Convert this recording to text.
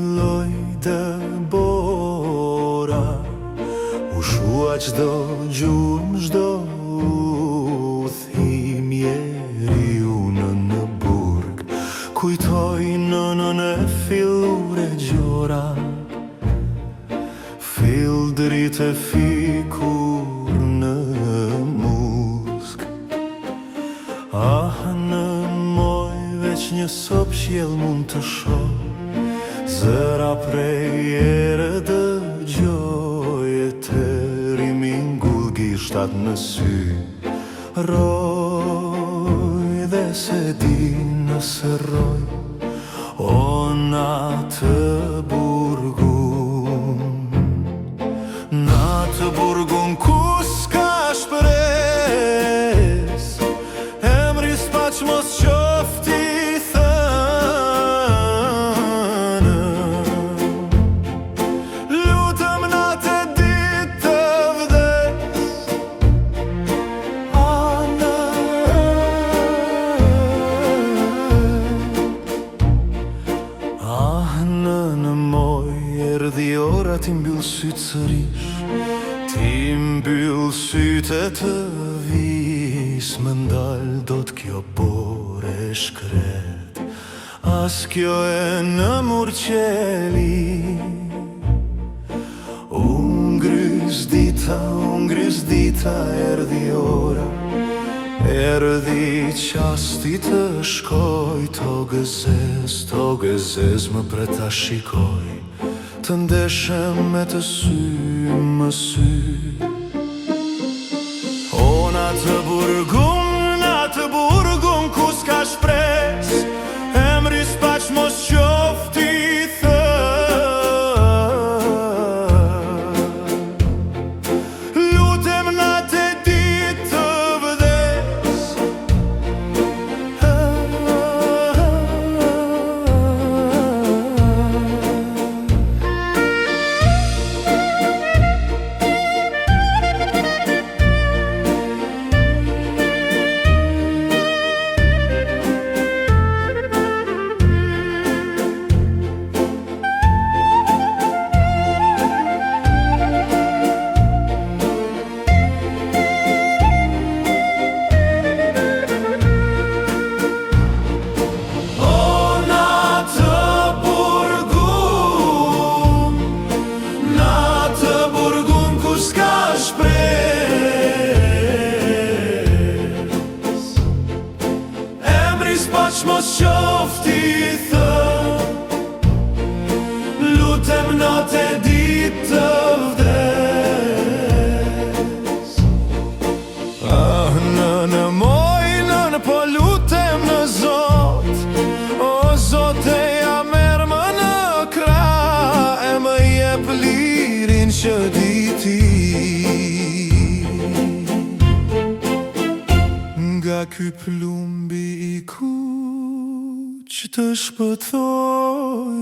filloj Debora, u shua qdo gjurmë, çdo udhim njeriu në burg. Kujtoj nënën e fillur e gjora, fill dritë e fikur në musk. Në moj veç një sop qiell mund të shoh, zëra prej ere dëgjoj, e të rimin ngull gishtat në sy. Roj dhe se di nëse roj, o natë burgun, natë burgun ku s'ka shpres, emri s'paq mos qofti thënë. Lutëm natë e ditë të vdes, anë. Në moj erdhi ora ti mbyll sytë sërish, ti mbyll sytë e të vis, më ndal do t'kjo bore shkret, as kjo e në murqeli. Ngryz dita, erdhi ora, erdhi qasti të shkoj, to gëzez më preta shikoj, të ndeshem me të sy më sy. O natë burgun ku s'ka shpres, emri s'paq mos qofti thënë. Lutem natë e ditë të vdes, s'paq mos qofti thënë. Lutem natë e ditë të vdes. Në moj nënë, po lutem në Zot, o Zote ja merë më në krah, e më jep lirin që di ti. Nga ky plumbi i kuq të shpëtoj.